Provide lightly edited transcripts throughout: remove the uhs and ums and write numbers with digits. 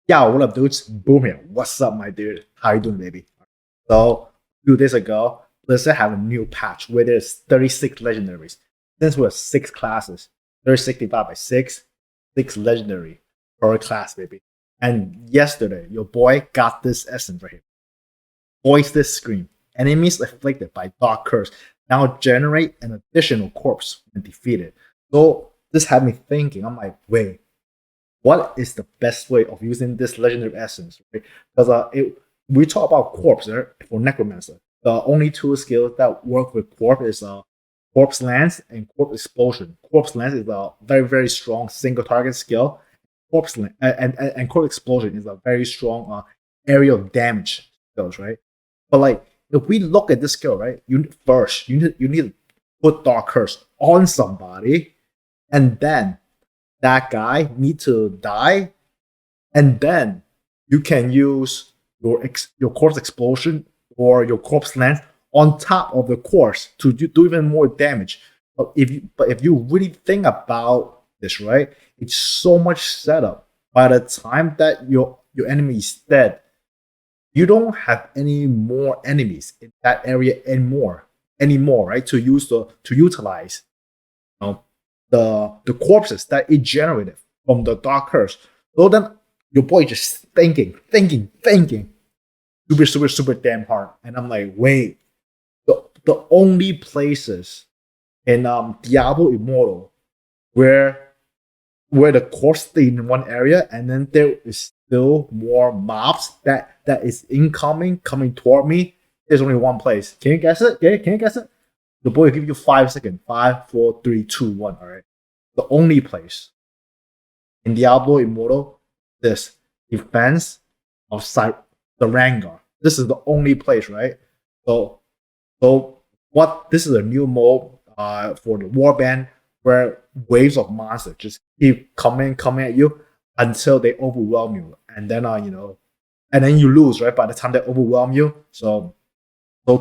Yo, what up, dudes? Boom here. What's up, my dude? How you doing, baby? So, 2 days ago, Blizzard have a new patch where there's 36 legendaries. Since we have 6 classes, 36 divided by 6, 6 legendary per class, baby. And yesterday, your boy got this essence right here. Voice this scream. Enemies afflicted by Dark Curse now generate an additional corpse when defeated. So, this had me thinking. I'm like, wait, what is the best way of using this legendary essence, right? Because we talk about corpse, right, for necromancer. The only two skills that work with corpse is corpse lance and corpse explosion. Corpse lance is a very very strong single target skill. Corpse lance and corpse explosion is a very strong area of damage skills, right? But like if we look at this skill, right, you need to put dark curse on somebody, and then that guy need to die, and then you can use your corpse explosion or your corpse lance on top of the corpse to do even more damage. But if you really think about this, right, it's so much setup. By the time that your enemy is dead, you don't have any more enemies in that area anymore, right? To utilize know, the corpses that it generated from the dark curse. So then your boy just thinking, super damn hard. And I'm like, wait, the only places in Diablo Immortal where the corpse stay in one area and then there is still more mobs that is incoming coming toward me. There's only one place. Can you guess it? Can you guess it? The boy will give you 5 seconds. 5, 4, 3, 2, 1. All right. The only place in Diablo Immortal, this defense of the Rangar. This is the only place, right? So, what? This is a new mode for the Warband where waves of monsters just keep coming at you until they overwhelm you, and then and then you lose, right? By the time they overwhelm you, so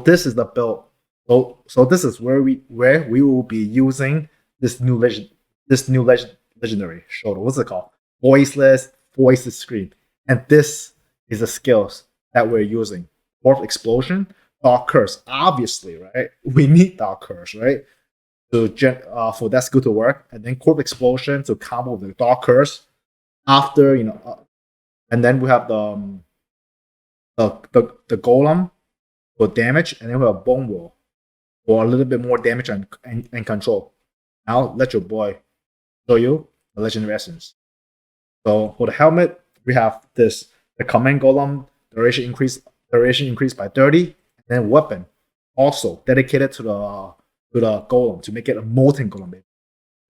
this is the build. So this is where we will be using this new legendary shoulder. What's it called? Voiceless, voices scream. And this is the skills that we're using. Fourth explosion, dark curse. Obviously, right? We need dark curse, right? For that skill to work. And then corp explosion to combo with the dark curse. After, and then we have the golem for damage, and then we have bone wall for a little bit more damage and control. Now let your boy show you the legendary essence. So for the helmet, we have the command golem duration increased by 30, and then weapon also dedicated to the golem to make it a molten golem.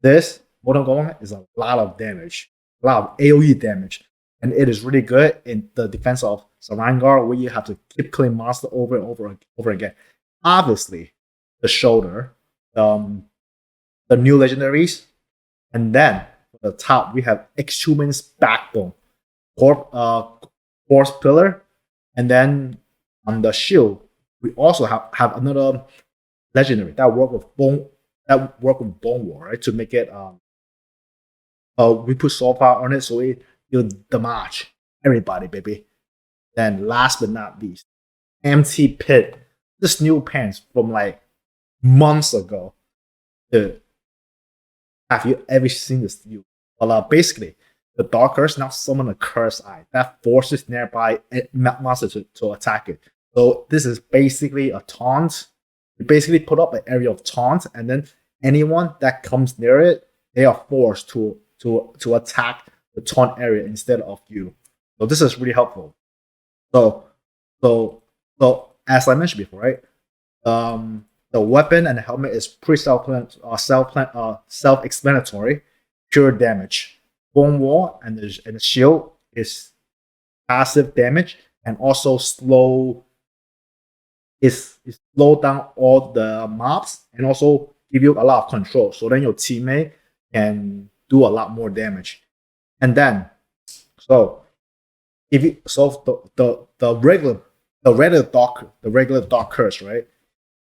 This molten golem is a lot of damage, a lot of AoE damage, and it is really good in the defense of Sarangar, where you have to keep killing monster over and over again. Obviously, the shoulder, the new legendaries, and then at the top we have Exhuman's backbone, force pillar, and then on the shield we also have another legendary that work with bone wall, right? To make it we put soul power on it so it'll damage everybody, baby. Then last but not least, empty pit. This new pants from like months ago. Dude, have you ever seen this view? Well, basically, the dark curse now summon a curse eye that forces nearby monster to attack it. So this is basically a taunt. You basically put up an area of taunt, and then anyone that comes near it, they are forced to attack the taunt area instead of you. So this is really helpful. So so as I mentioned before, right? The weapon and the helmet is pretty self-explanatory. Pure damage. Bone wall and the shield is passive damage, and also slow down all the mobs and also give you a lot of control. So then your teammate can do a lot more damage. And then so if you solve the regular dark curse, right?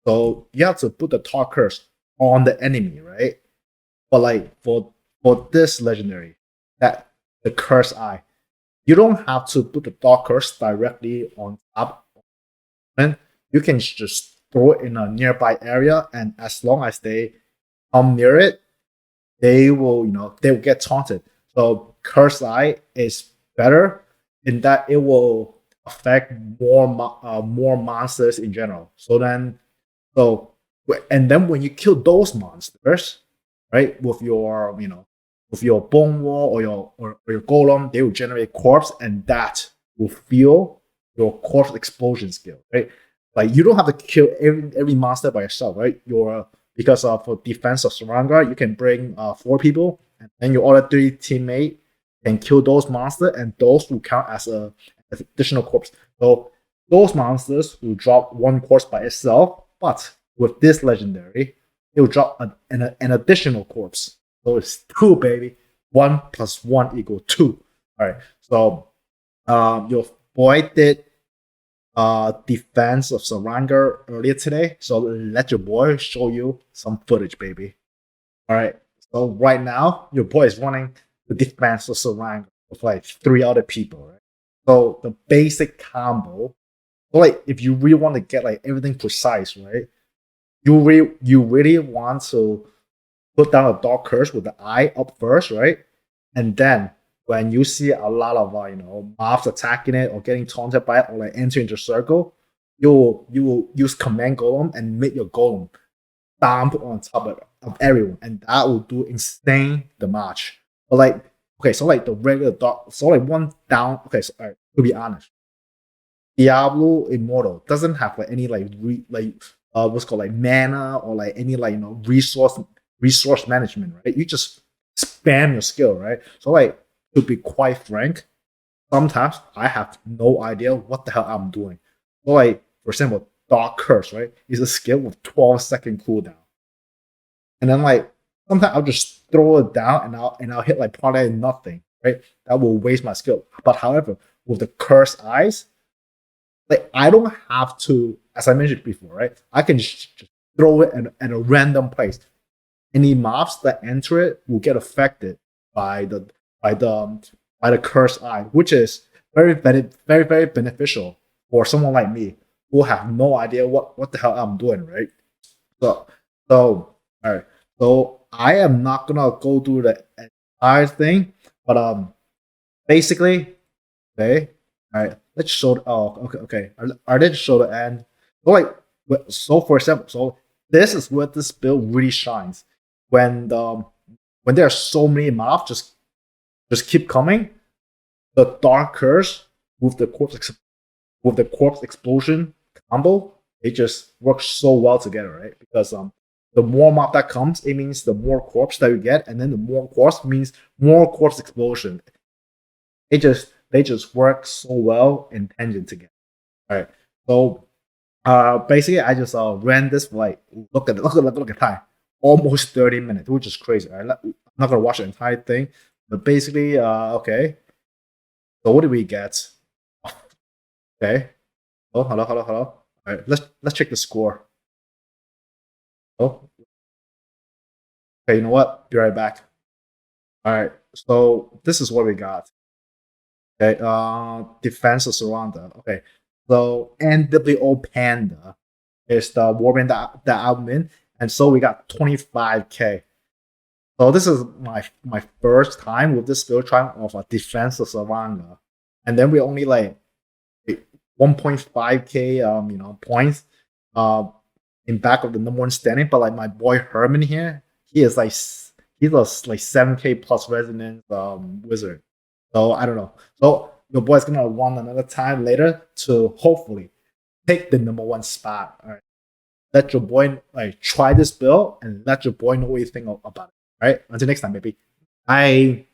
So you have to put the dark curse on the enemy, right? But like for this legendary, that the curse eye, you don't have to put the Dark Curse directly on top, and you can just throw it in a nearby area, and as long as they come near it, they will, they will get taunted. So Curse Eye is better in that it will affect more monsters in general. So and then when you kill those monsters, right, with your with your bone wall or your golem, they will generate corpse, and that will fuel your corpse explosion skill, right? Like you don't have to kill every monster by yourself, right? Because for defense of Saranga, you can bring 4 people, and then your other 3 teammate can kill those monsters, and those will count as as additional corpse. So those monsters will drop 1 corpse by itself, but with this legendary, it will drop an additional corpse. So it's 2, baby. 1 plus 1 equal 2. All right. So your boy did defense of Saranga earlier today. So let your boy show you some footage, baby. All right. So right now, your boy is running the defense of Saranga with like 3 other people, right? So the basic combo, like if you really want to get like everything precise, right? You really want to put down a Dark Curse with the eye up first, right? And then when you see a lot of mobs attacking it or getting taunted by it or like entering the circle, you will use command golem and make your golem stomp on top of everyone, and that will do insane damage. But like, okay, so like the regular dark, so like one down. Okay, so to be honest, Diablo Immortal doesn't have like any what's called like mana or like any like resource management, right? You just spam your skill, right? So like, to be quite frank, sometimes I have no idea what the hell I'm doing. So like, for example, Dark Curse, right, is a skill with 12-second cooldown, and then like sometimes I'll just throw it down and I'll hit like probably nothing, right? That will waste my skill. But however, with the Curse Eyes, like I don't have to, as I mentioned before, right? I can just throw it at a random place. Any mobs that enter it will get affected by the by the by the Curse Eye, which is very beneficial for someone like me who have no idea what the hell I'm doing, right? So so all right. So I am not gonna go through the entire thing, but basically, okay, all right. Let's show. Oh, okay. I didn't show the end. So like, so for example, so this is where this build really shines when when there are so many mobs just keep coming. The Dark Curse with the corpse explosion combo, it just works so well together, right? Because the more mob that comes, it means the more corpse that you get, and then the more corpse means more corpse explosion. They just work so well in tangent together. All right. So basically I just ran this for like look at time. Almost 30 minutes, which is crazy. Right? I'm not gonna watch the entire thing. But basically, okay. So what did we get? Okay. Oh, hello. All right, let's check the score. Oh, okay. You know what? Be right back. All right. So this is what we got. Okay. Defense of Surrender. Okay. So NWO Panda is the Warband that I'm in, and so we got 25k. So this is my first time with this build trying of a defense of Savanga, and then we only like 1.5k points in back of the number 1 standing. But like my boy Herman here, he's like 7k plus resonance wizard. So I don't know. So your boy's gonna run another time later to hopefully take the number 1 spot. All right. Let your boy like try this build and let your boy know what you think about it. All right. Until next time, baby. Bye.